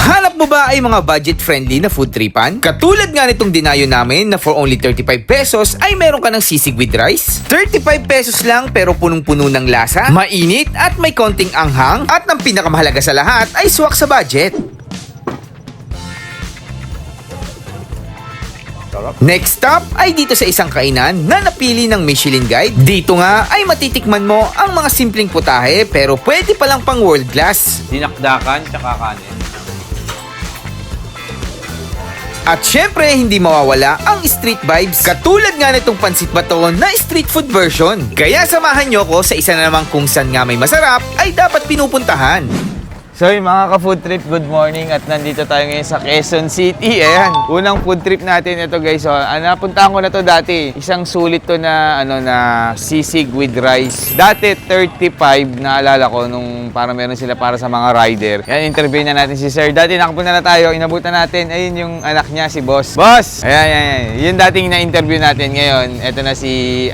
Hanap mo ba ay mga budget-friendly na food tripan? Katulad nga nitong dinayo namin na for only 35 pesos ay meron ka ng sisig with rice. 35 pesos lang pero punong-puno ng lasa, mainit at may konting anghang, at ang pinakamahalaga sa lahat ay swak sa budget. Next stop ay dito sa isang kainan na napili ng Michelin Guide. Dito nga ay matitikman mo ang mga simpleng putahe pero pwede palang pang world class. Dinakdakan tsaka kanin. At syempre, hindi mawawala ang street vibes. Katulad nga nitong pansit baton na street food version. Kaya samahan nyo ko sa isa na namang kung saan nga may masarap ay dapat pinupuntahan. So yung mga ka-food trip, good morning at nandito tayo ngayon sa Quezon City. Ayan, unang food trip natin ito guys. So, napuntahan ko na to dati. Isang sulit to na sisig with rice. Dati 35, naalala ko nung para meron sila para sa mga rider. Yan, interview na natin si Sir. Dati nakapunta na tayo, inabutan natin. Ayun yung anak niya, si Boss. Boss! Ayan. Yun dating na-interview natin ngayon. Ito na si,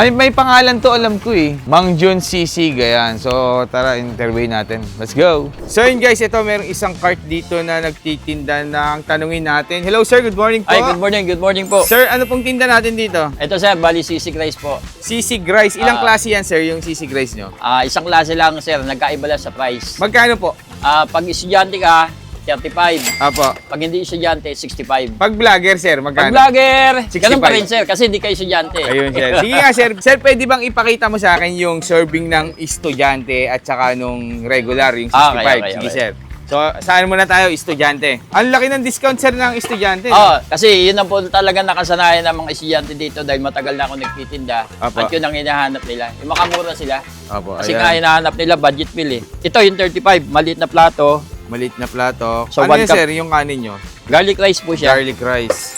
may pangalan to alam ko eh. Mang Jun Sisig. Ayan, so tara, interview natin. Let's go! So yun guys, ito merong isang cart dito na nagtitinda ng tanungin natin. Hello sir, good morning po. Ay, good morning po. Sir, ano pong tinda natin dito? Ito sir, bali sisig rice po. Sisig rice. Ilang klase yan sir, yung sisig rice nyo? Isang klase lang sir, nagkaiba lang sa price. Magkano po? Pag estudyante ka, 35. Apo. Pag hindi estudyante, 65. Pag vlogger sir, Pag magkano? vlogger, 65. ganun pa rin sir, kasi hindi ka estudyante. Ayun sir. Sige nga sir. Sir, pwede bang ipakita mo sa akin yung serving ng estudyante at saka nung regular, yung 65? Okay. Sige sir. So, saan muna tayo, estudyante? Ang laki ng discount sir ng estudyante. Oo, kasi yun ang po talaga nakasanayan ng mga estudyante dito dahil matagal na ako nagtitinda. Apo. At yun ang hinahanap nila. Yung makamura sila. Opo, Kasi ayan. nga hinahanap nila budget meal eh. Ito yung 35, maliit na plato. Maliit na plato. So, ano 1 yun cup. sir, yung kanin nyo? Garlic rice po siya. Garlic rice.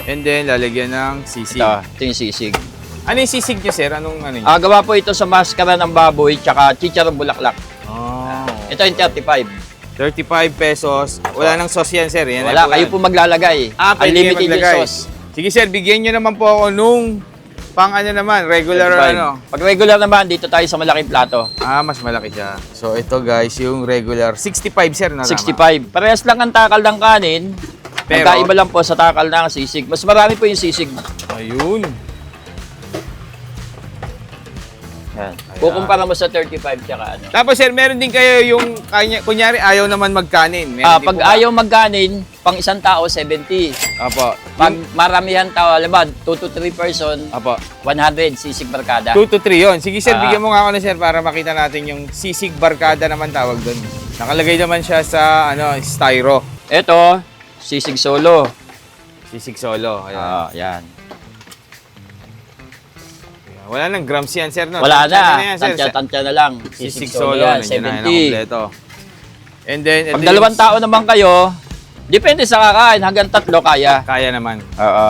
And then, lalagyan ng sisig. Ito yung sisig. Ano yung sisig nyo, sir? Anong ano nyo? Gawa po ito sa maskara ng baboy tsaka chicharong bulaklak. Oh, Ito yung 35. 35 pesos. Wala nang sauce yan, sir. Yan Wala, kayo po maglalagay. Pwede kayo Unlimited yung maglagay. sauce. Sige, sir. Bigyan nyo naman po ako nung pang ano naman, regular 35. ano. Pag regular naman, dito tayo sa malaking plato. Mas malaki siya. So, ito guys, yung regular. 65, sir. No, 65. Parehas lang ang takal ng kanin. Pero- Nagkaiba lang po sa takal ng sisig. Mas marami po yung sisig. Ayun. Yan. Kukumpara mo sa 35 tsaka ano. Tapos, sir, meron din kayo yung, kunyari, ayaw naman magkanin. Meron din Pag po ba? ayaw magkanin, pang isang tao, 70. Apo. Pag maramihan tao, alam ba, 2 to 3 person, Apo. 100 sisig barkada. 2 to 3 yun. Sige, sir, Ah. bigyan mo nga ako na, sir, para makita natin yung sisig barkada naman tawag doon. Nakalagay naman siya sa, styro. Ito, sisig solo. Sisig solo. Ayan. Yan. Wala nang grams yan, sir, no? Wala Tansya na. yan, sir. Tansya na lang. Sisig solo. yan, Nandiyan na, 70. kompleto. And then, ito Pag dalawang tao naman kayo, depende sa kakain. Hanggang 3 kaya. kaya naman. Oo.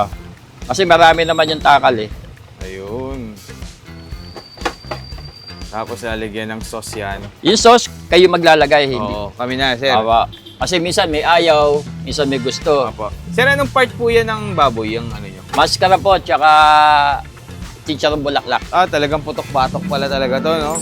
Kasi marami naman yung takal eh. Ayun. Tapos lalagyan ng sauce yan. Yung sauce, kayo maglalagay. Hindi. Oo, kami na, sir. Awa. Kasi minsan may ayaw, minsan may gusto. Apo. Sir, anong part po yan ng baboy, yung ano nyo? Maskara po, tsaka chicharong bulaklak. Talagang putok-batok pala talaga to, no?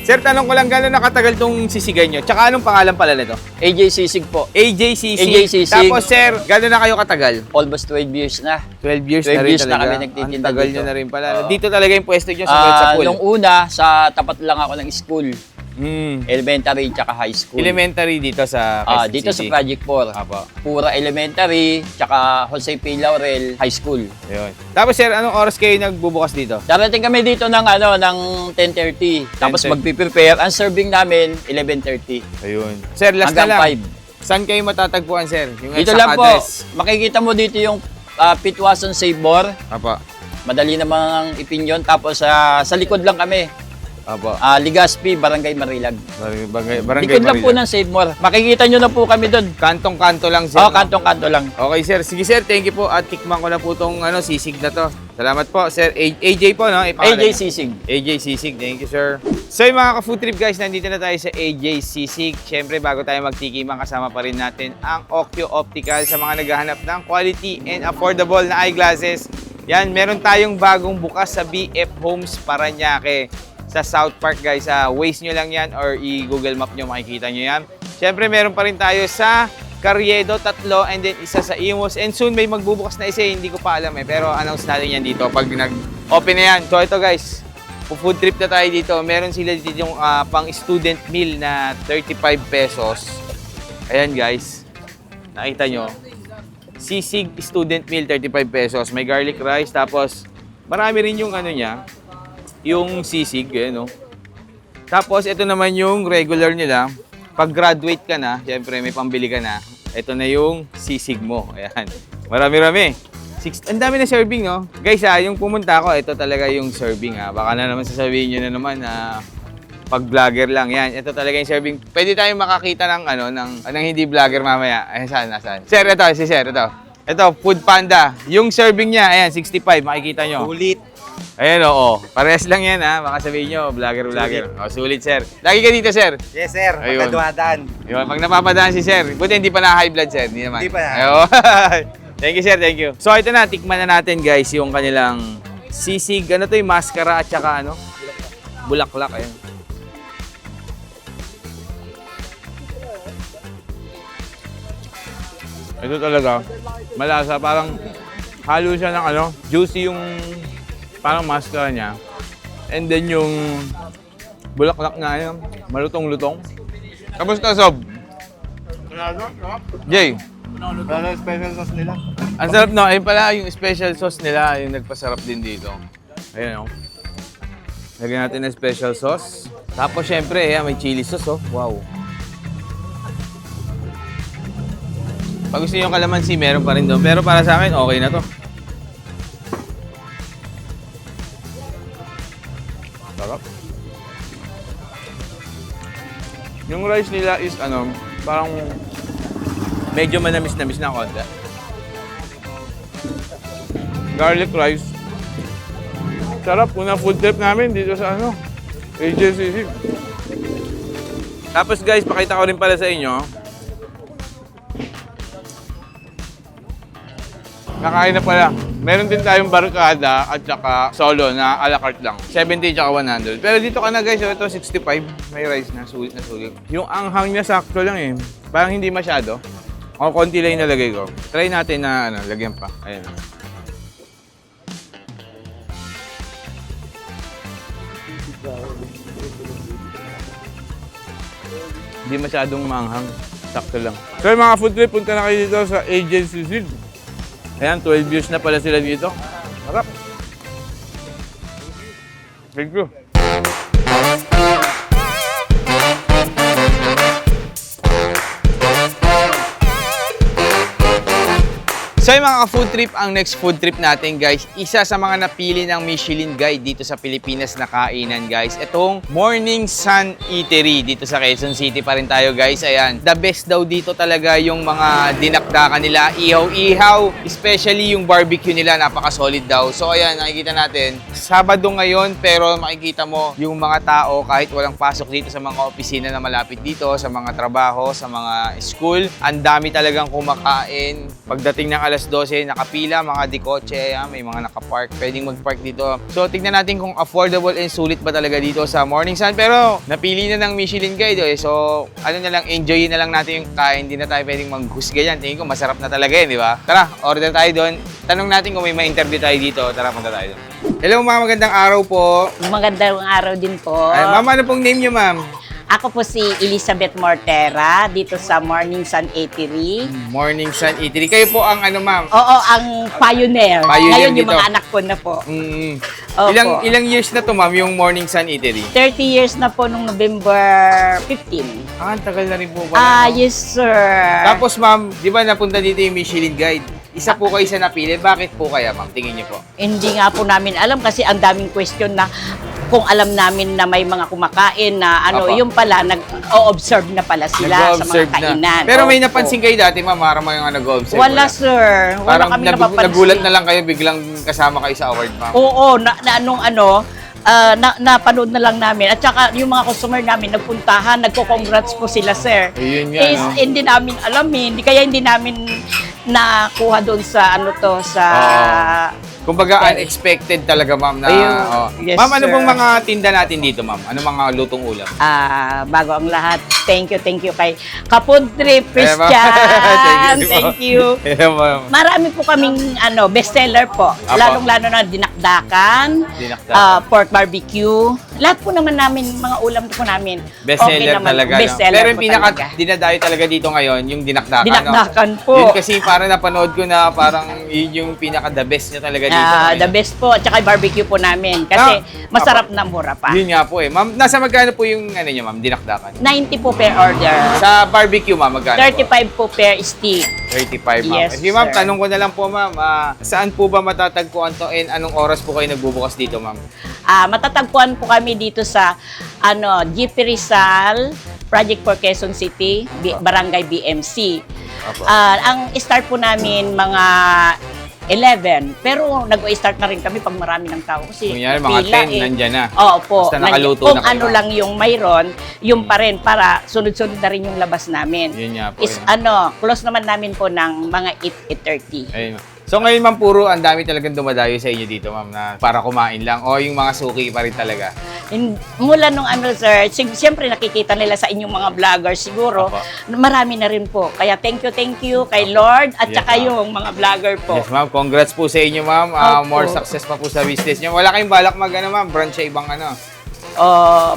Sir, tanong ko lang, gano'n nakatagal tong sisigay nyo? Tsaka anong pangalan pala nito? AJ Sisig po. AJ Sisig. AJ Sisig. Tapos, sir, gano'n na kayo katagal? Almost 12 years na. 12 years 12 na rin years na talaga. kami nagtitinda Ang tagal dito. nyo na rin pala. Oo. Dito talaga yung pwesto nyo sa pool. Nung una, sa tapat lang ako ng school. Mm. Elementary tsaka high school. Elementary dito sa Quezon Dito City. sa Project 4. Apo. Pura elementary, tsaka Jose P. Laurel High School. Ayun. Tapos, sir, anong oras kayo nagbubukas dito? Darating kami dito ng ng 10:30. Tapos 10:30. magpi-prepare. Ang serving namin 11:30. Ayun. Sir, last Hanggang na lang. 5. Saan kayo matatagpuan, sir? Yung Dito exact lang po. address. Makikita mo dito yung Pitwason Sabor. Apo. Madali namang ipinyon. Tapos sa likod lang kami. Apo. Ligaspi, Barangay Marilag. Barangay Likod lang po Marila. ng Save More. Makikita nyo na po kami doon. Kantong-kanto lang, sir. Oh, no? kantong-kanto lang. Okay, sir. Sige, sir. Thank you po. At tikman ko na po itong sisig na to. Salamat po, Sir AJ po, no? Ipangalan AJ niyo. Sisig. AJ Sisig, thank you, sir. So yung mga ka-food trip guys, nandito na tayo sa AJ Sisig. Siyempre, bago tayo magtikiman, kasama pa rin natin ang Occhio Optical sa mga naghahanap ng quality and affordable na eyeglasses. Yan, meron tayong bagong bukas sa BF Homes Parañaque sa South Park guys. Waze nyo lang yan or i-Google Map nyo, makikita nyo yan. Siyempre, meron pa rin tayo sa Carriedo, 3, and then isa sa Imus. And soon may magbubukas na isa, hindi ko pa alam pero announce natin yan dito pag nag-open na yan. So ito guys, food trip na tayo dito. Meron sila dito yung pang student meal na 35 pesos. Ayan guys, nakita nyo. Sisig student meal, 35 pesos. May garlic rice, tapos marami rin yung ano niya, yung sisig, no? Tapos ito naman yung regular nila. Pag graduate ka na, syempre may pambili ka na. Ito na yung sisig mo. Ayan. Marami-rami. Ang dami na serving, no? Guys, yung pumunta ako, ito talaga yung serving, Baka na naman sasabihin nyo na naman na pag vlogger lang. Yan, ito talaga yung serving. Pwede tayong makakita ng ng hindi vlogger mamaya. Ayan, saan? Sir, ito, si Sir, ito. Ito, Food Panda. Yung serving niya, ayan, 65, makikita nyo. Ulit. Ayan, oo. Parehas lang yan, Baka sabihin nyo, vlogger. O, sulit, Sir. Lagi ka dito, Sir. Yes, sir. Ayun. Pagkadumadaan. Yun, pag napapadaan si Sir, buti hindi pa na-high blood, Sir. Hindi naman. Hindi pa na. Ayun. Thank you, Sir. Thank you. So, ito na. Tikman na natin, guys, yung kanilang sisig. Ano to yung mascara at saka bulaklak. Ayun. Ito talaga. Malasa. Parang halo siya ng juicy yung parang mascara niya. And then yung bulaklak na yun, malutong-lutong. Kamusta, Sob? Jay, Ano yung special sauce nila? ang sarap no. Ayun pala yung special sauce nila, yung nagpasarap din dito. Ayan lagyan natin ng special sauce. Tapos syempre, may chili sauce, Wow. Pag gusto nyo kalamansi, meron pa rin doon. Pero para sa akin, okay na to. Sarap. Yung rice nila is parang medyo manamis-namis na konti. Garlic rice. Sarap. Unang food trip namin dito sa AJCC. Tapos guys, pakita ko rin pala sa inyo. Nakain na pala. Meron din tayong barkada at saka solo na a la carte lang. 70 at 100. Pero dito ka na guys, ito 65. May rice na, sulit na sulit. Yung anghang niya sakto lang Parang hindi masyado. O konti lang yung nalagay ko. Try natin na lagyan pa. Ayan. Hindi masyadong maanghang. Sakto lang. So yung mga food trip, punta na kayo dito sa AJCC. Ayan, 12 years na pala sila dito. Harap. Thank you. So yung mga ka-food trip, ang next food trip natin guys, isa sa mga napili ng Michelin Guide dito sa Pilipinas na kainan guys. Itong Morning Sun Eatery dito sa Quezon City pa rin tayo guys. Ayan, the best daw dito talaga yung mga dinakdakan nila, ihaw-ihaw. Especially yung barbecue nila, napaka-solid daw. So ayan, nakikita natin, Sabado ngayon pero makikita mo yung mga tao kahit walang pasok dito sa mga opisina na malapit dito, sa mga trabaho, sa mga school. Ang dami talagang kumakain. Pagdating ng alas 12, nakapila, mga dikotse, may mga nakapark, pwedeng mag-park dito. So, tignan natin kung affordable and sulit ba talaga dito sa Morning Sun. Pero, napili na ng Michelin Guide, So, enjoyin na lang natin yung kain. Hindi na tayo pwedeng maghusga yan. Tingin ko, masarap na talaga di ba? Tara, order tayo doon. Tanong natin kung may ma-interview tayo dito. Tara, punta tayo doon. Hello, ma'am. Magandang araw po. Magandang araw din po. Ay, ma'am, ano pong name niyo, ma'am? Ako po si Elizabeth Mortera dito sa Morning Sun Eatery. Morning Sun Eatery. Kayo po ang ma'am? Oo, ang pioneer. Pioneer Ngayon yung dito. mga anak ko na po. Opo. Ilang years na to, ma'am, yung Morning Sun Eatery? 30 years na po nung November 15. Ang tagal na rin po pala. Yes sir. Tapos, ma'am, di ba napunta dito yung Michelin Guide? Isa po kayo sa napili. Bakit po kaya, ma'am? Tingin niyo po. Hindi nga po namin alam kasi ang daming question na kung alam namin na may mga kumakain na ano, Opo. yung pala, nag-o-observe na pala sila sa mga Nag-o-observe na. kainan. Pero may Opo. napansin kayo dati, ma'am, parang may mga nag-observe. Wala, sir. Wala Parang kami napapansin. nagulat na lang kayo, biglang kasama kayo sa award, ma'am. Oo, napanood na lang namin. At saka yung mga customer namin nagpuntahan, nagko-congrats po sila, sir. Ayun nga, no? Hindi namin alamin, kaya hindi namin nakuha doon sa sa Kumbaga, Okay. unexpected talaga, ma'am. Na, Ayun. oh. Yes, ma'am, ano sir. bang mga tinda natin dito, ma'am? Ano mga lutong ulam? bago ang lahat. Thank you kay Kapod Trip Christian. Thank you. Yeah, ma'am. Marami po kaming bestseller po. Apo. Lalong-lalo na dinakdakan, Dinakdakan. pork barbecue. Lahat po naman namin, mga ulam po namin. Bestseller naman. talaga. No? Bestseller Pero yung po pinaka talaga. dinadayo talaga dito ngayon, yung dinakdakan. Dinakdakan no? po. Yun kasi parang napanood ko na parang yun yung pinaka the best niya talaga dito. The best po. At saka barbecue po namin. Kasi masarap na mura pa. Yun nga po eh. Ma'am, nasa magkano po yung ano niya, ma'am, dinakdakan? 90 po per order. Sa barbecue, ma'am, magkano 35 po per stick. 35, ma'am. Yes, Sige, ma'am, sir. tanong ko na lang po, ma'am. Saan po ba matatagpuan to and anong oras po kayo nagbubukas dito, ma'am? Matatagpuan po kami dito sa GP Rizal, Project for Quezon City, Barangay BMC. Apo. Ang start po namin mga 11, pero nag-start na rin kami pag marami ng tao kasi Kunyari, mga pila 10, nandyan na. Opo. Basta nakaluto Kung na kayo, ano ma'am. lang yung mayroon, yung pa rin para sunod-sunod na rin yung labas namin. Yun nga po. Is yun. close naman namin po ng mga 8:30. Ayun. So ngayon, ma'am, puro ang dami talagang dumadayo sa inyo dito, ma'am, na para kumain lang o yung mga suki pa rin talaga. Mula nung sir, siyempre nakikita nila sa inyong mga vloggers siguro, Opo. marami na rin po. Kaya thank you kay Lord at Yes, saka ma'am. yung mga vlogger po. Yes, ma'am. Congrats po sa inyo, ma'am. Opo. More success pa po sa business niyo. Wala kayong balak ma'am, branch sa ibang ano.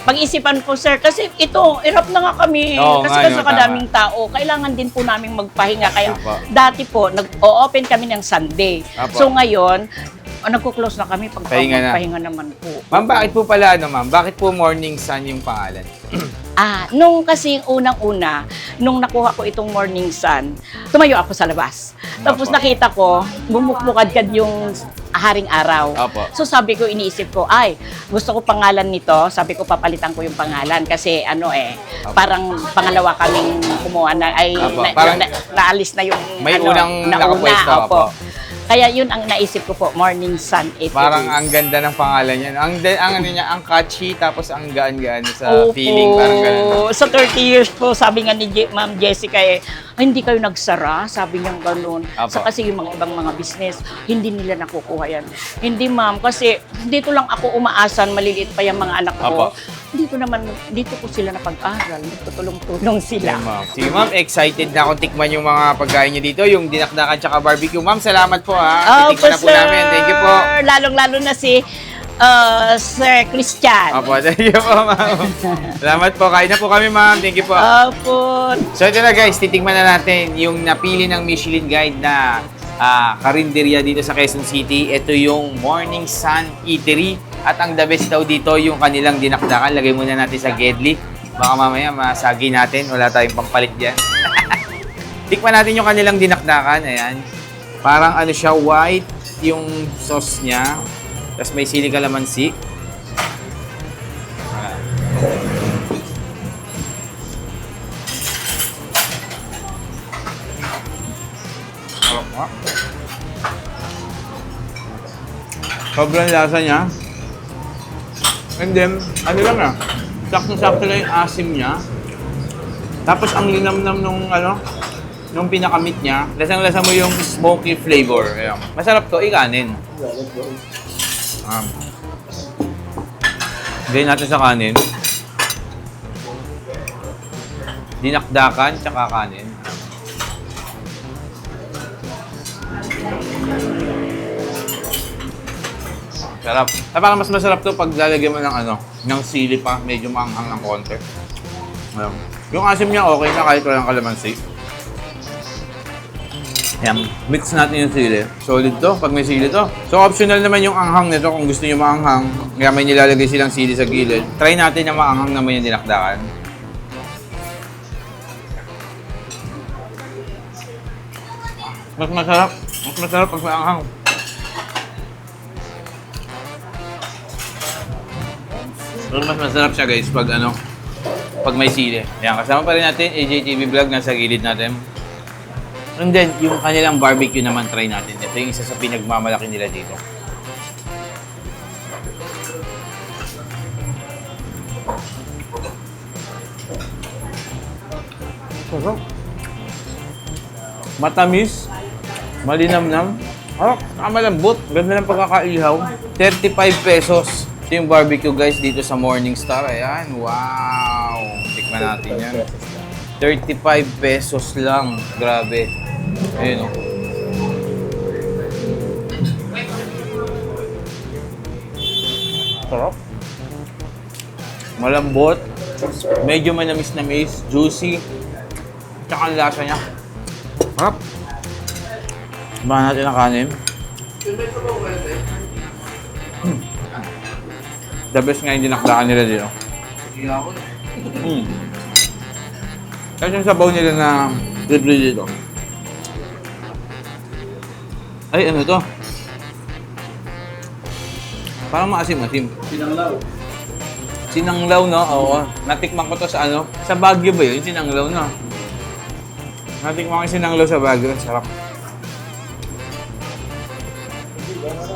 Pag-isipan po sir, kasi ito, hirap na nga kami. Oo kasi nga, no, sa kadaming tao, kailangan din po naming magpahinga. Kaya Opo. dati po, nag-o-open kami ng Sunday. Opo. So ngayon, nagko-close na kami pag Pahinga na. pahinga naman po. Ma'am, bakit po pala, ma'am? Bakit po Morning Sun yung pangalan? Nung kasi unang-una, nung nakuha ko itong Morning Sun, tumayo ako sa labas. Tapos Opo. nakita ko, bumukbukad yung haring araw. Opo. So sabi ko, iniisip ko, gusto ko pangalan nito. Sabi ko, papalitan ko yung pangalan. Kasi parang pangalawa kaming kumuha na, Opo. Parang naalis na yung may unang nakapwesto, opo. Kaya yun ang naisip ko po, Morning Sun Eatery. Parang ang ganda ng pangalan niya. Ang catchy, tapos ang gaan-gaan sa Opo. feeling. Parang ganun. Sa 30 years po, sabi nga ni Ma'am Jessica hindi kayo nagsara, sabi niya gano'n. Apo. So kasi yung mga ibang mga business, hindi nila nakukuha yan. Hindi ma'am, kasi dito lang ako umaasan, maliliit pa yung mga anak ko. Apo. Dito ko sila napag-aral, nagtutulong-tulong sila. Yeah, ma'am. Sige, ma'am, excited na akong tikman yung mga pagkain niyo dito, yung dinakdakan tsaka barbecue. Ma'am, salamat po ha. Titikman na po namin. Thank you po. Lalong-lalo na si Sir Christian. Opo, thank you po, ma'am. Salamat po. Kain na po kami, ma'am. Thank you po. Opo. So ito na guys, titikman na natin yung napili ng Michelin Guide na karinderya dito sa Quezon City. Ito yung Morning Sun Eatery. At ang the best daw dito yung kanilang dinakdakan. Lagay muna natin sa Gedli. Baka mamaya masagi natin. Wala tayong pangpalit dyan. Tikman natin yung kanilang dinakdakan. Ayan. Parang ano siya, white yung sauce niya. Tapos may sili kalamansi. Sobrang lasa niya. And then, ano lang sakto-sakto lang yung asim niya. Tapos ang linamnam nung pinakamit niya, lasang-lasa mo yung smoky flavor. Ayan. Masarap to, ikanin. Gawin natin sa kanin. Dinakdakan, tsaka kanin. Sarap. Parang mas masarap to pag lalagyan mo ng sili pa, medyo maanghang ng konti. Ayan. Yung asim niya okay na kahit walang kalamansi. Ayan, mix natin yung sili. Solid to, pag may sili to. So, optional naman yung anghang nito kung gusto nyo maanghang. Kaya may nilalagay silang sili sa gilid. Try natin na maanghang naman yung dinakdakan. Mas masarap pag maanghang. Pero mas masarap siya guys pag pag may sili. Ayan, kasama pa rin natin AJTV Vlog nasa gilid natin. And then, yung kanilang barbecue naman try natin. Ito yung isa sa pinagmamalaki nila dito. Matamis, malinamnam, malambot, ganda ng pagkakaihaw. 35 pesos. Ito yung barbecue guys dito sa Morningstar. Ayan, wow! Tikman natin yan. 35 pesos lang. Grabe. Ayun o. Sarap. Malambot. Medyo manamis-namis. Juicy. Tsaka ang lasa niya. Harap. Bahan natin ang kanin. The best nga yung dinakdakan nila dito. Kasi yung sabaw nila na libre dito. Ay, ano to? Parang maasim-asim. Sinanglaw, no? Oo. Natikman ko to sa Sa Baguio ba yun? Sinanglaw, no? Natikman ko yung sinanglaw sa Baguio. Sarap.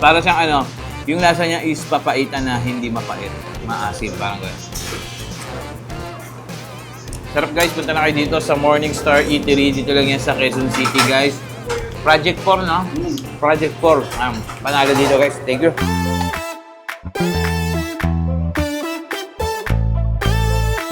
Para siyang yung lasa niya is papaitan na hindi mapait. Maasim, parang gano'n. Sarap guys, punta na kayo dito sa Morningstar Eatery. Dito lang yan sa Quezon City guys. Project 4, no? Project 4. Panalo dito guys. Thank you.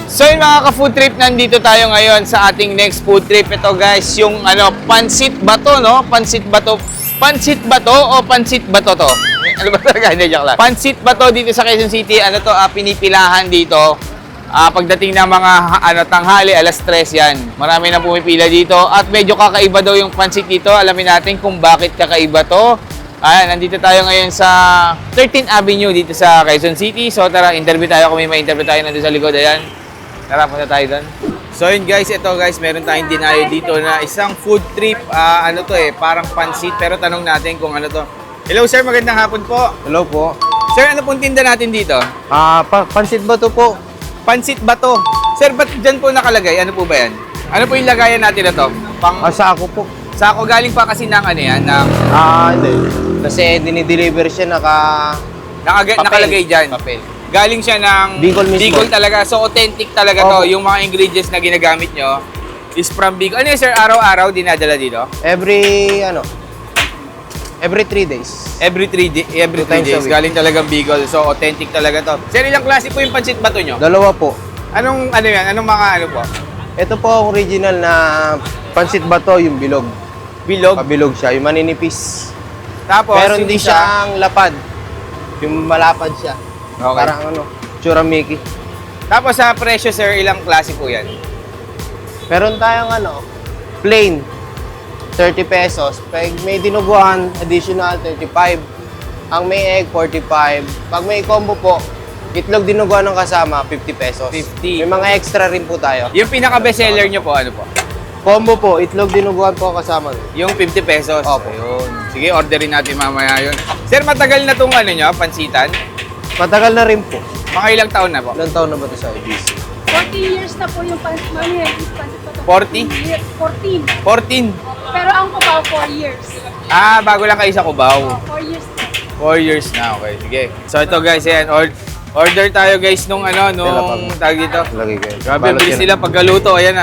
So yun mga ka-food trip, nandito tayo ngayon sa ating next food trip. Ito guys, yung pansit bato, no? Pansit bato. Pansit bato o pansit bato to? Ano ba talaga? Hindi, joke lang. Pansit bato dito sa Quezon City. Pinipilahan dito. Pagdating ng mga tanghali, alas 3 yan. Marami na pumipila dito. At medyo kakaiba daw yung pansit dito. Alamin natin kung bakit kakaiba to. Ayan, nandito tayo ngayon sa 13th Avenue dito sa Quezon City. So tara, interview tayo kung may ma-interview tayo nandito sa likod. Ayan. Tara, punta tayo doon. So yun guys, meron tayong dinayo dito na isang food trip. Parang pansit. Pero tanong natin kung ano to. Hello sir, magandang hapon po. Hello po. Sir, ano pong tinda natin dito? Pansit ba to po? Pansit bato. Sir, ba't dyan po nakalagay? Ano po ba yan? Ano po yung lagayan natin na to? Sa ako po. Sa ako galing pa kasi ng Hindi. Kasi dinideliver siya nakalagay dyan. Papel. Galing siya ng Bicol mismo. Bicol talaga. So, authentic talaga to. Yung mga ingredients na ginagamit nyo is from Bicol. Ano yun, sir? Araw-araw dinadala dito? Every 3 days. Every 3 times a days. week. Galing talagang Bicol. So, authentic talaga to. Sir, ilang klase po yung pansit bato nyo? Dalawa po. Anong yan? Anong mga po? Ito po ang original na pansit bato, yung bilog. Bilog. Pabilog siya, yung maninipis. Tapos, Pero yung hindi isa- siyang lapad. Yung malapad siya. Okay. Parang churamiki. Tapos sa presyo, sir, ilang klase po yan? Meron tayong plain, 30 pesos. Pag may dinuguan, additional 35. Ang may egg, 45. Pag may combo po, itlog dinuguan ng kasama, 50 pesos. 50. May mga extra rin po tayo. Yung pinaka-bestseller nyo po, ano po? Combo po, itlog dinuguan po kasama. Yung 50 pesos. Opo. Ayun. Sige, orderin natin mamaya yun. Sir, matagal na itong nyo, pansitan? Matagal na rin po. Mga ilang taon na po? Ilang taon na ba ito sa IBC? 40 years na po yung pansit. 40? 14. 14? Pero ang Cubao, 4 years. Bago lang kayo sa Cubao. 4 years na. 4 years na, okay. Sige. So ito guys, ayan. Order tayo guys nung tag dito. Lagay kayo. Grabe, Balot bilis yan. nila pagkaluto. Ayan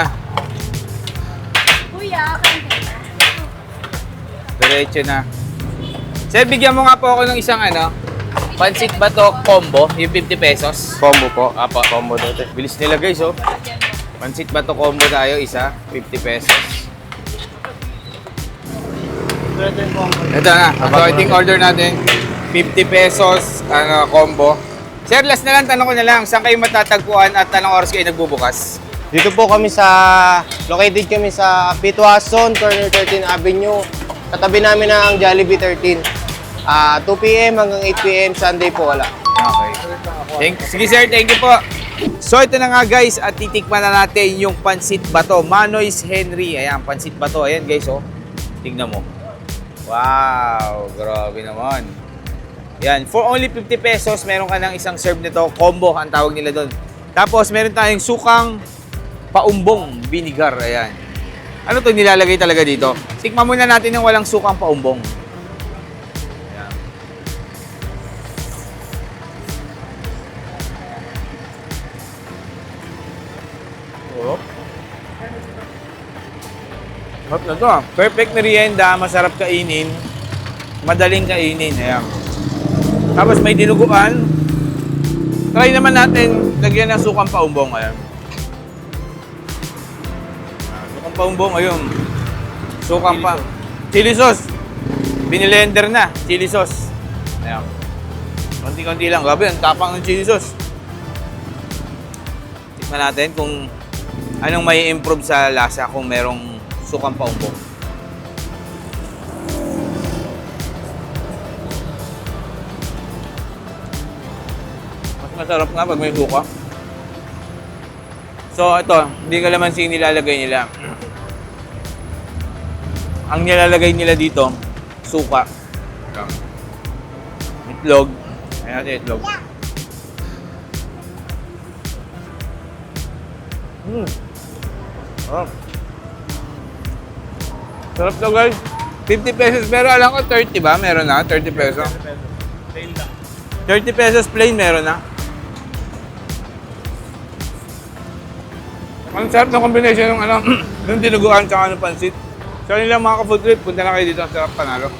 Kuya, kain ka. Diretso na. Sir, bigyan mo nga po ako ng isang pansit bato combo, yung 50 pesos. Combo po. Apo. Combo dito. Bilis nila guys, oh. Pansit bato combo tayo, isa, 50 pesos. Ito na, so I think order natin 50 pesos combo. Sir, last na lang, tanong ko na lang, saan kayo matatagpuan at anong oras kayo nagbubukas? Dito po kami located kami sa Pitwason, corner 13 Avenue. Katabi namin na ang Jollibee 13. 2 p.m. hanggang 8 p.m. Sunday po wala. Okay. Sige sir, thank you po. So ito na nga guys, at titikman na natin yung pansit bato. Manoy's Henry. Ayan, pansit bato. Ayan guys, oh. Tingnan mo. Wow, grabe naman. Yan, for only 50 pesos, meron ka ng isang serve nito. Combo ang tawag nila doon. Tapos, meron tayong sukang paumbong vinegar. Ayan. Ano to nilalagay talaga dito? Tikman muna natin yung walang sukang paumbong. Ayan. Oh. Sarap na to. Perfect merienda, masarap kainin, madaling kainin. Ayan. Tapos may dinuguan. Try naman natin lagyan ng sukang paumbong. Ayan. Sukang paumbong, ayun. Sukang pa. Chili sauce. Binilender na. Chili sauce. Ayan. Konti-konti lang. Grabe, ang tapang ng chili sauce. Tikman natin kung anong may improve sa lasa kung merong sukang paumbong. Mas masarap nga pag may suka. So ito, hindi kalamansi nilalagay nila. Ang nilalagay nila dito, suka. Itlog. Ayan natin itlog. Oh. Sarap to guys. 50 pesos pero alam ko 30 ba? Meron na? 30 pesos? 30 pesos plain meron na. Ang sarap ng combination ng ano, ng dinuguan tsaka ng pansit. So yun lang mga ka-food trip, punta na kayo dito, ang sarap panalo.